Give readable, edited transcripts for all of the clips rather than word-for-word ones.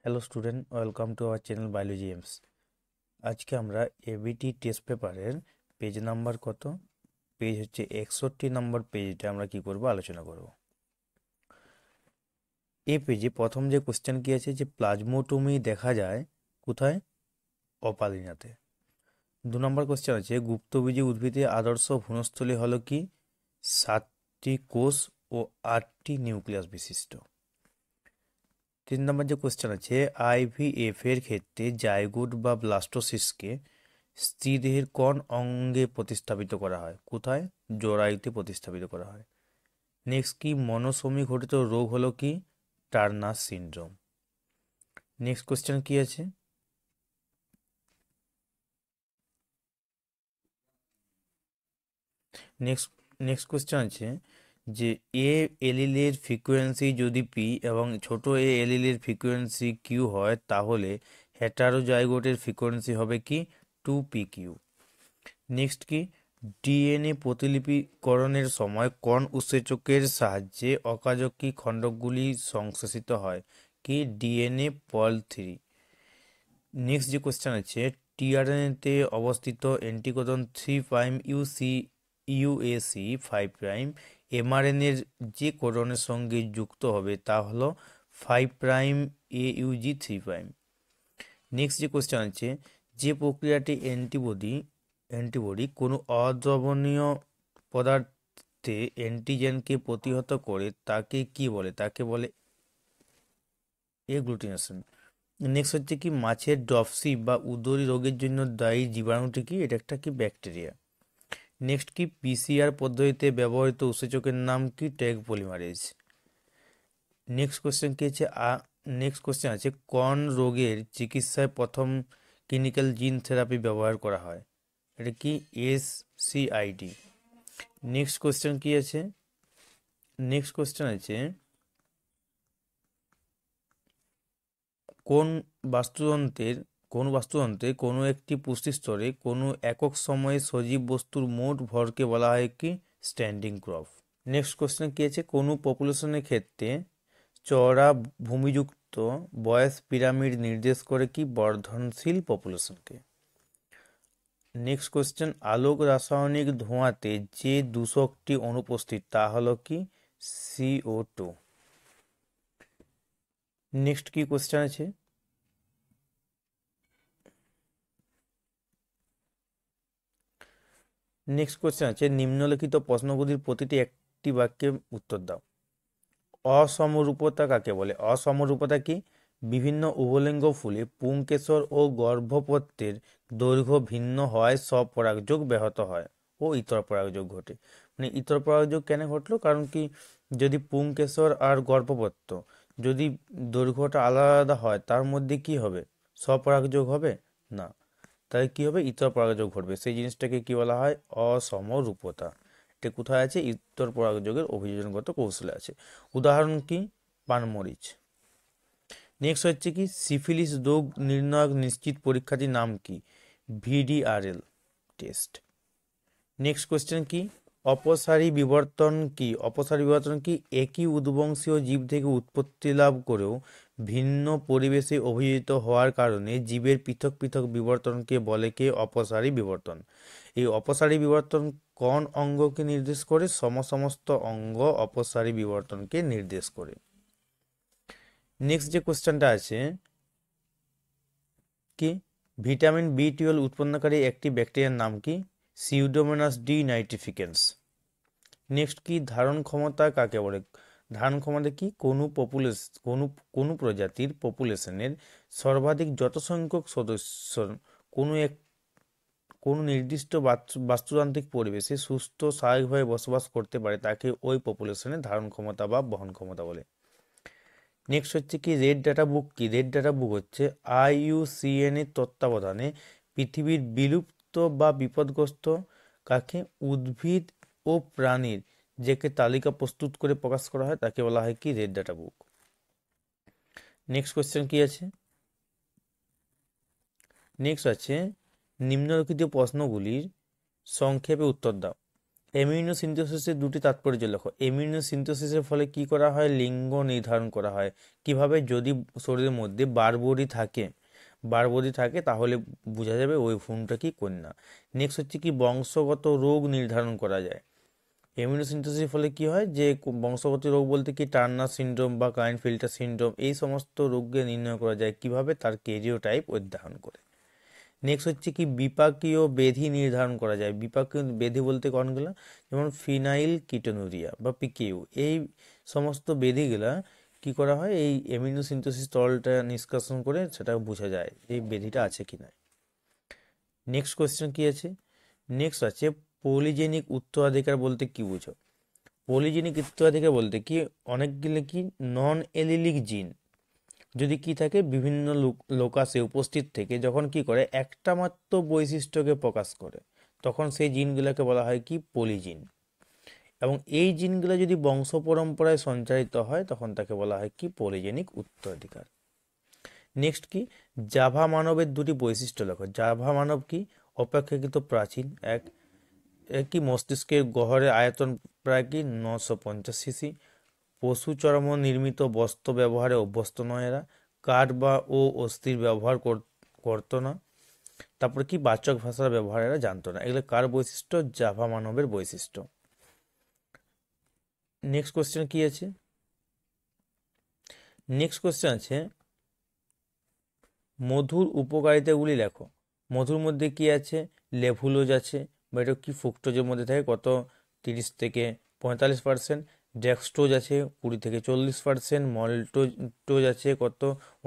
Hello student, welcome to our channel biology aims. আজকে আমরা ABT test পেপারের page number কত? পেজ হচ্ছে 61 নম্বর পেজটা আমরা কি করব আলোচনা করব। এই পেজে প্রথম যে কোশ্চেন কি আছে যে প্লাজমোটমি দেখা যায় কোথায়? অপালিনাতে। 2 নম্বর কোশ্চেন আছে গুপ্তবীজী উদ্ভিদের আদর্শ ভ্রূণস্থলী হলো কি? 7টি কোষ ও 8টি নিউক্লিয়াস বিশিষ্ট। 3 নম্বর যে কোশ্চেন আছে আইভিএফ এর ক্ষেত্রে জাইগোট বা ব্লাস্টোসিস্টকে স্ত্রীদেহের কোন অঙ্গে প্রতিস্থাপিত করা হয়? কোথায়? জরায়ুতে প্রতিস্থাপিত করা হয়। নেক্সট কি মনোসোমি ঘটিত রোগ হলো কি? Turner syndrome. নেক্সট কোশ্চেন কি আছে? নেক্সট নেক্সট কোশ্চেন আছে যে এ এলিলের ফ্রিকোয়েন্সি যদি পি এবং ছোট এ এলিলের ফ্রিকোয়েন্সি কিউ হয় তাহলে হেটারোজাইগোটের ফ্রিকোয়েন্সি হবে কি? 2pq। নেক্সট কি ডিএনএ প্রতিলিপিকরণের সময় কোন উৎসেচকের সাহায্যে অকাজকি খণ্ডকগুলি সংশ্লেষিত হয়? কি? ডিএনএ পল 3। নেক্সট যে কোশ্চেন আছে টিআরএনএতে অবস্থিত অ্যান্টিকোডন 3' ইউএসি 5' এমআরএনএর যে কোডনের সঙ্গে যুক্ত হবে তা হলো 5' AUG 3'। নেক্সট যে কোশ্চেন আছে যে প্রক্রিয়াটি অ্যান্টিবডি কোনো অদ্রবণীয় পদার্থে অ্যান্টিজেনকে প্রতিহত করে তাকে কি বলে? তাকে বলে এগ্লুটিনেশন। নেক্সট হচ্ছে কি মাছের ড্রপসি বা উদরী রোগের জন্য দায়ী জীবাণুটি কি? এটা একটা কি ব্যাকটেরিয়া। নেক্সট কি পিসিআর পদ্ধতিতে ব্যবহৃত উৎসেচকের নাম কি? Tag polymerase. নেক্সট কোশ্চেন আছে কোন রোগের চিকিৎসায় প্রথম ক্লিনিক্যাল জিন থেরাপি ব্যবহার করা হয়? এটা কি? SCID। নেক্সট কোশ্চেন কি আছে? নেক্সট কোশ্চেন আছে কোন বাস্তুতন্ত্রে কোনো একটি পুষ্টিস্তরে কোনো একক সময়ে সজীব বস্তুর মোট ভরকে বলা হয় কি? Standing crop. নেক্সট কোশ্চেন কি আছে কোনো পপুলেশনের ক্ষেত্রে চওড়া ভূমিযুক্ত বয়স পিরামিড নির্দেশ করে কি? বর্ধনশীল পপুলেশনকে। নেক্সট কোশ্চেন আলোক রাসায়নিক ধোঁয়াতে যে দূষকটি অনুপস্থিত তা হলো কি? CO2। নেক্সট কি কোশ্চেন আছে? নেক্সট কোশ্চেন আছে নিম্নলিখিত প্রশ্নগুলির প্রতিটি একটি বাক্যে উত্তর দাও। অসমরূপতা কাকে বলে? অসমরূপতা কি? বিভিন্ন উভলিঙ্গ ফুলে পুংকেশর ও গর্ভপত্রের দৈর্ঘ্য ভিন্ন হওয়ায় স্বপরাগযোগ ব্যাহত হয় ও ইতর পরাগযোগ ঘটে। মানে ইতর পরাগযোগ কেন ঘটলো? কারণ কি যদি পুংকেশর আর গর্ভপত্র যদি দৈর্ঘ্যটা আলাদা আলাদা হয় তার মধ্যে কি হবে? স্বপরাগযোগ হবে না, তাই কি হবে? ইতর পরাগযোগ ঘটবে। সেই জিনিসটাকে কি বলা হয়? অসমরূপতা। এটা কোথায় আছে? ইতর পরাগযোগের অভিযোজনগত কৌশলে আছে। উদাহরণ কি? পানমরিচ। নেক্সট হচ্ছে কি সিফিলিস রোগ নির্ণায়ক নিশ্চিত পরীক্ষাটির নাম কি? VDRL test. নেক্সট কোশ্চেন কি অপসারী বিবর্তন কি? অপসারী বিবর্তন কি একই উদ্বংশীয় জীব থেকে উৎপত্তি লাভ করেও ভিন্ন পরিবেশে অভিযোজিত হওয়ার কারণে জীবের পৃথক পৃথক বিবর্তনকে বলে কে? অপসারী বিবর্তন। এই অপসারী বিবর্তন কোন অঙ্গকে নির্দেশ করে? সমস্ত অঙ্গ অপসারী বিবর্তনকে নির্দেশ করে। নেক্সট যে কোশ্চেনটা আছে কি ভিটামিন B12 উৎপন্নকারী একটি ব্যাকটেরিয়ার নাম কি? Pseudomonas D নাইট্রিফিকেন্স। নেক্সট কি ধারণ ক্ষমতা কাকে বলে? ধারণ ক্ষমতা কি কোনো প্রজাতির পপুলেশনের সর্বাধিক যত সংখ্যক সদস্য কোনো এক কোনো নির্দিষ্ট বাস্তুতান্ত্রিক পরিবেশে সুস্থ স্বাভাবিকভাবে বসবাস করতে পারে তাকে ওই পপুলেশনের ধারণ ক্ষমতা বা বহন ক্ষমতা বলে। নেক্সট হচ্ছে কি রেড ডাটা বুক কি? রেড ডাটা বুক হচ্ছে IUCN এর তত্ত্বাবধানে পৃথিবীর বিলুপ্ত বা বিপদগ্রস্ত কাকে? উদ্ভিদ ও প্রাণীর যে তালিকা প্রস্তুত করে প্রকাশ করা হয় তাকে বলা হয় কি? Red data book. Next question কি আছে? নেক্সট আছে নিম্নলিখিত প্রশ্নগুলির সংক্ষেপে উত্তর দাও। এমিউনোসিনথেসিসের দুটি তাৎপর্য লেখো। এমিউনোসিনথেসিসের ফলে কি করা হয়? লিঙ্গ নির্ধারণ করা হয়। কিভাবে? যদি শরীরের মধ্যে বারবডি থাকে তাহলে বোঝা যাবে ওই ভ্রূণটা কি কন্যা। নেক্সট হচ্ছে কি বংশগত রোগ নির্ধারণ করা যায়। ইমিউনোসিনথেসিসের ফলে কি হয় যে বংশগত রোগ বলতে কি টার্নার সিনড্রোম বা ক্লাইনফিল্টার সিনড্রোম এই সমস্ত রোগকে নির্ণয় করা যায় কিভাবে? তার ক্যারিওটাইপ অধ্যয়ন করে। নেক্সট হচ্ছে কি বিপাকীয় ব্যাধি নির্ধারণ করা যায়। বিপাকীয় ব্যাধি বলতে কোনগুলো? যেমন ফিনাইল কিটোনুরিয়া বা পিকিউ, এই সমস্ত ব্যাধিগুলা কি করা হয়? এই এমিউনোসিনথেসিস তরলটা নিষ্কাশন করে সেটা বোঝা যায় এই ব্যাধিটা আছে কি না। নেক্সট কোয়েশ্চেন কি আছে? নেক্সট আছে পলিজেনিক উত্তরাধিকার বলতে কি বুঝো? পলিজেনিক উত্তরাধিকার বলতে কি অনেকগুলো কি নন এলিলিক জিন যদি কি থাকে বিভিন্ন লোকাসে উপস্থিত থেকে যখন কি করে একটা মাত্র বৈশিষ্ট্যকে প্রকাশ করে তখন সেই জিনগুলোকে বলা হয় কি পলিজিন। এবং এই জিনগুলো যদি বংশ পরম্পরায় সঞ্চারিত হয় তখন তাকে বলা হয় কি পলিজেনিক উত্তরাধিকার। নেক্সট কি জাভা মানবের দুটি বৈশিষ্ট্য লেখো। জাভা মানব কি অপেক্ষাকৃত প্রাচীন, কি মস্তিষ্কের গহ্বরের আয়তন প্রায় কি 950 সিসি, পশু চর্ম নির্মিত বস্ত্র ব্যবহারে অভ্যস্ত নয় এরা, কাঠ বা অস্থির ব্যবহার করতো না, তারপরে কি বাচক ভাষার ব্যবহার এরা জানতো না। এগুলো কার বৈশিষ্ট্য? জাভা মানবের বৈশিষ্ট্য। নেক্সট কোশ্চেন কি আছে? নেক্সট কোশ্চেন আছে মধুর উপকারিতাগুলি লেখো। মধুর মধ্যে কি আছে? লেভুলোজ আছে বা এটা কি ফ্রুক্টোজের মধ্যে থাকে কত? 30 থেকে 45%। ডেক্সট্রোজ আছে 20 থেকে 40%। মল্টোজ আছে কত?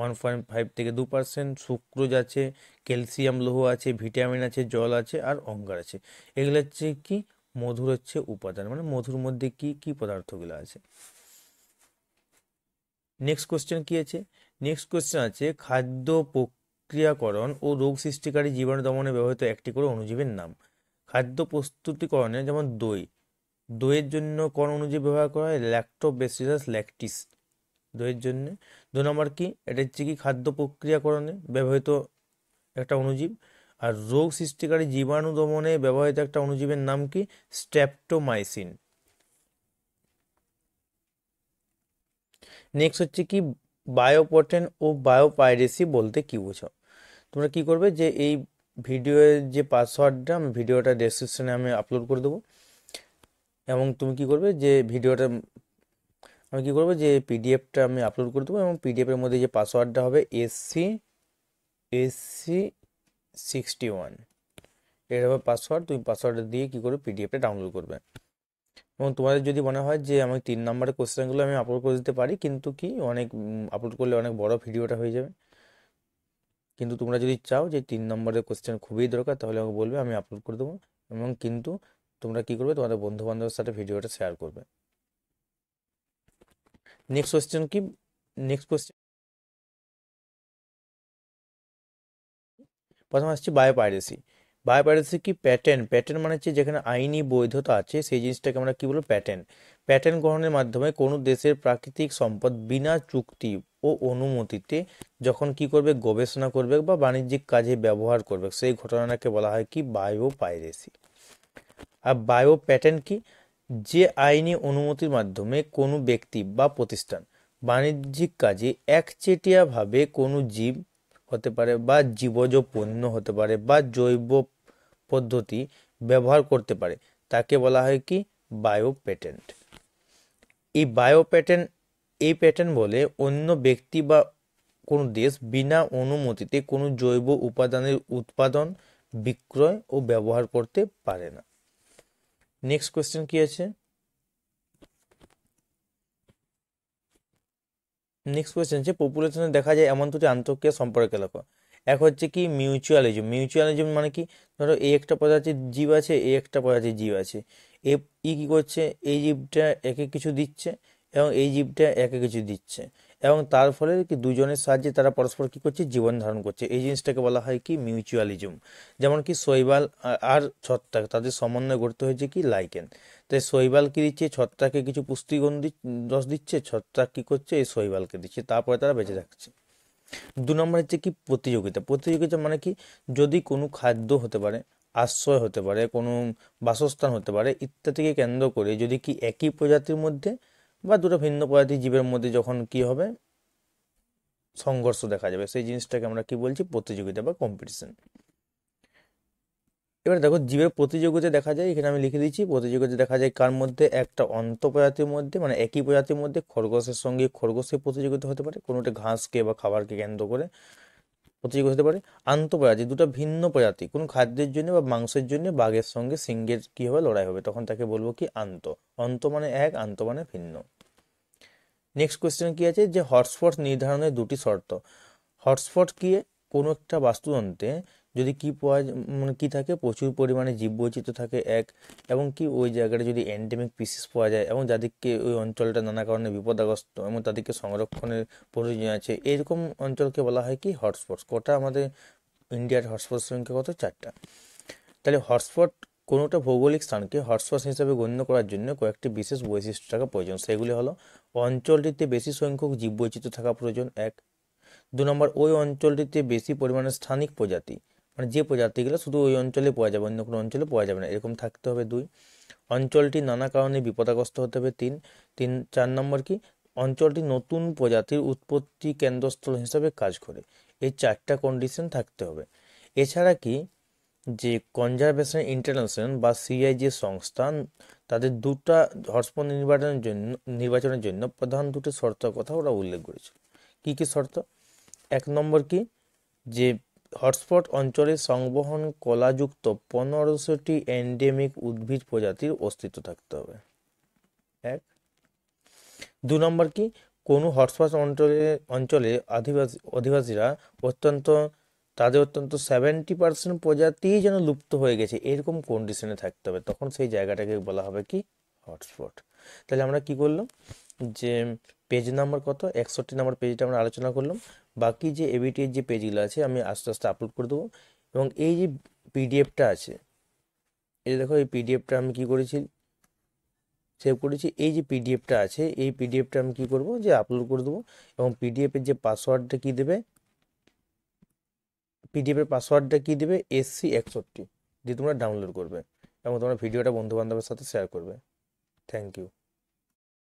1.5 থেকে 2%। সুক্রোজ আছে, ক্যালসিয়াম লৌহ আছে, ভিটামিন আছে, জল আছে আর অঙ্গার আছে। এগুলো হচ্ছে কি মধুর হচ্ছে উপাদান, মানে মধুর মধ্যে কি কি পদার্থগুলো আছে। নেক্সট কোশ্চেন কি আছে? নেক্সট কোশ্চেন আছে খাদ্য প্রক্রিয়াকরণ ও রোগ সৃষ্টিকারী জীবাণু দমনে ব্যবহৃত একটি করে অণুজীবের নাম। খাদ্য প্রস্তুতিকরণে যেমন দইয়ের জন্য কোন অণুজীব ব্যবহার করা হয়? ল্যাক্টোব্যাসিলাস ল্যাকটিস দইয়ের জন্য। 2 নম্বর কি? এটা হচ্ছে কি খাদ্য প্রক্রিয়াকরণে ব্যবহৃত একটা অণুজীব। আর রোগ সৃষ্টিকারী জীবাণু দমনে ব্যবহৃত একটা অণুজীবের নাম কি? স্ট্রেপ্টোমাইসিন। নেক্সট হচ্ছে কি বায়োপটেন ও বায়োপাইরেসি বলতে কি বোঝো? তোমরা কি করবে যে এই ভিডিওর যে পাসওয়ার্ডটা আমি ভিডিওটা ডেসক্রিপশনে আমি আপলোড করে দেবো এবং তুমি কি করবে যে ভিডিওটা আমি কি করবো যে পিডিএফটা আমি আপলোড করে দেবো এবং পিডিএফের মধ্যে যে পাসওয়ার্ডটা হবে SC61 এর হবে পাসওয়ার্ড। তুমি পাসওয়ার্ডটা দিয়ে কি করবে পিডিএফটা ডাউনলোড করবে। এবং তোমাদের যদি মনে হয় যে আমি 3 নম্বরের কোশ্চেনগুলো আমি আপলোড করে দিতে পারি কিন্তু কি অনেক আপলোড করলে অনেক বড় ভিডিওটা হয়ে যাবে, কিন্তু তোমরা যদি চাও যে 3 নম্বরের কোশ্চেন খুবই দরকার তাহলে আমাকে বলবে, আমি আপলোড করে দেবো। এবং কিন্তু তোমরা কি করবে তোমাদের বন্ধু বান্ধবের সাথে ভিডিওটা শেয়ার করবে। নেক্সট কোশ্চেন কি? নেক্সট কোশ্চেন প্রথমে আসছে বায়োপাইরেসি। বায়োপাইরেসি কি? প্যাটেন্ট মানে হচ্ছে যেখানে আইনি বৈধতা আছে সেই জিনিসটাকে আমরা কি বলবো? প্যাটেন্ট গ্রহণের মাধ্যমে কোনো দেশের প্রাকৃতিক সম্পদ বিনা চুক্তি ও অনুমতিতে যখন কি করবে গবেষণা করবে বা বাণিজ্যিক কাজে ব্যবহার করবে সেই ঘটনাটাকে বলা হয় কি? বায়োপাইরেসি। আর বায়ো প্যাটেন্ট কি? যে আইনি অনুমতির মাধ্যমে কোনো ব্যক্তি বা প্রতিষ্ঠান বাণিজ্যিক কাজে একচেটিয়াভাবে কোনো জীব হতে পারে বা জীবজ পণ্য হতে পারে বা জৈব পদ্ধতি ব্যবহার করতে পারে তাকে বলা হয় কি? Bio patent. এই প্যাটেন্ট বলে অন্য ব্যক্তি বা কোনো দেশ বিনা অনুমতিতে কোনো জৈব উপাদানের উৎপাদন, বিক্রয় ও ব্যবহার করতে পারে না। নেক্সট কোয়েশ্চেন কি আছে? নেক্সট কোয়েশ্চেন হচ্ছে পপুলেশনে দেখা যায় এমন দুটি আন্তঃক্রিয়া সম্পর্কে লেখো। এক হচ্ছে কি মিউচুয়ালিজম মানে কি? ধরো এই একটা প্রজাতির জীব আছে, এই একটা প্রজাতির জীব আছে, কি করছে? এই জীবটা একে কিছু দিচ্ছে এবং এই জীবটা একে কিছু দিচ্ছে এবং তার ফলে কি দুজনের সাহায্যে তারা পরস্পর কি করছে? জীবন ধারণ করছে। এই জিনিসটাকে বলা হয় কি? মিউচুয়ালিজম। যেমন কি শৈবাল আর ছত্রাক তাদের সমন্বয়ে গড়তে হয়েছে কি? লাইকেন। তাই শৈবাল কি দিচ্ছে? ছত্রাককে কিছু পুষ্টিগুণ রস দিচ্ছে, ছত্রাক কি করছে? এই শৈবালকে দিচ্ছে, তারপরে তারা বেঁচে থাকছে। 2 নম্বর হচ্ছে কি? প্রতিযোগিতা মানে কি? যদি কোনো খাদ্য হতে পারে আশ্রয় হতে পারে, কোনো বাসস্থান হতে পারে, ইত্যাদিকে কেন্দ্র করে যদি কি একই প্রজাতির মধ্যে বা দুটো ভিন্ন প্রজাতির জীবের মধ্যে যখন কি হবে সংঘর্ষ দেখা যাবে, সেই জিনিসটাকে আমরা কি বলছি, প্রতিযোগিতা বা কম্পিটিশন। এবার দেখো জীবের প্রতিযোগিতা দেখা যায়, এখানে আমি লিখে দিচ্ছি প্রতিযোগিতা দেখা যায় কার মধ্যে, একটা অন্ত প্রজাতির মধ্যে, মানে একই প্রজাতির মধ্যে খরগোশের সঙ্গে খরগোশের প্রতিযোগিতা হতে পারে, কোনোটা ঘাসকে বা খাবারকে কেন্দ্র করে প্রতিযোগিতা হতে পারে। আন্তঃপ্রজাতি, দুটো ভিন্ন প্রজাতি কোনো খাদ্যের জন্য বা মাংসের জন্য বাঘের সঙ্গে সিংহের কি হবে, লড়াই হবে, তখন তাকে বলবো কি আন্ত। অন্ত মানে এক, আন্ত মানে ভিন্ন। নেক্সট কোয়েশ্চেন কি আছে, যে হটস্পট নির্ধারণের দুটি শর্ত। হটস্পট কি, কোনো একটা বাস্তুতন্ত্রে যদি কি পাওয়া মানে কি থাকে, প্রচুর পরিমাণে জীববৈচিত্র্য থাকে এক, এবং কি ওই জায়গাটা যদি এন্ডেমিক স্পিসিস পাওয়া যায় এবং যাদেরকে ওই অঞ্চলটা নানা কারণে বিপদাগ্রস্ত এবং তাদেরকে সংরক্ষণের প্রয়োজন আছে, এরকম অঞ্চলকে বলা হয় কি হটস্পটস। কটা আমাদের ইন্ডিয়ার হটস্পট সংখ্যা কত, 4টা। তাহলে হটস্পট, কোনোটা ভৌগোলিক স্থানকে হটস্পট হিসেবে গণ্য করার জন্য কয়েকটি বিশেষ বৈশিষ্ট্য থাকা প্রয়োজন। সেগুলি হলো, অঞ্চলটিতে বেশি সংখ্যক জীববৈচিত্র্য থাকা প্রয়োজন এক। 2 নম্বর, ওই অঞ্চলটিতে বেশি পরিমাণে স্থানিক প্রজাতি, মানে যে প্রজাতিগুলো শুধু ওই অঞ্চলে পাওয়া যাবে, অন্য কোনো অঞ্চলে পাওয়া যাবে না, এরকম থাকতে হবে 2। অঞ্চলটি নানা কারণে বিপদাগ্রস্ত হতে হবে 3। 4 নম্বর কি, অঞ্চলটি নতুন প্রজাতির উৎপত্তি কেন্দ্রস্থল হিসাবে কাজ করে। এই 4টা কন্ডিশন থাকতে হবে। এছাড়া কি, যে কনজারভেশন ইন্টারন্যাশনাল বা সিআই যে সংস্থা, তাদের দুটা হটস্পট নির্বাচনের জন্য প্রধান দুটো শর্তের কথা ওরা উল্লেখ করেছে। কি কি শর্ত? 1 নম্বর কি, যে হটস্পট অঞ্চলে সংবহন কলাযুক্ত 1500টি এন্ডেমিক উদ্ভিদ প্রজাতির অস্তিত্ব থাকতে হবে এক। 2 নম্বর কি, কোনো হটস্পট অঞ্চলে অধিবাসীরা অত্যন্ত তাদের অত্যন্ত 70% প্রজাতিই যেন লুপ্ত হয়ে গেছে, এরকম কন্ডিশনে থাকতে হবে, তখন সেই জায়গাটাকে বলা হবে কি হটস্পট। তাহলে আমরা কি করলাম, যে পেজ নাম্বার কত, 61 নম্বর পেজটা আমরা আলোচনা করলাম। বাকি যে এবিটির যে পেজগুলো আছে আমি আস্তে আস্তে আপলোড করে দেবো। এবং এই যে পিডিএফটা আছে, এই যে দেখো এই পিডিএফটা আমি কি করেছি, সেভ করেছি। এই যে পিডিএফটা আছে, এই পিডিএফটা আমি কি করব, যে আপলোড করে দেবো। এবং পিডিএফের যে পাসওয়ার্ডটা কি দেবে, পিডিএফের পাসওয়ার্ডটা কি দেবে, SC61 দিয়ে তোমরা ডাউনলোড করবে এবং তোমরা ভিডিওটা বন্ধু বান্ধবের সাথে শেয়ার করবে। Thank you.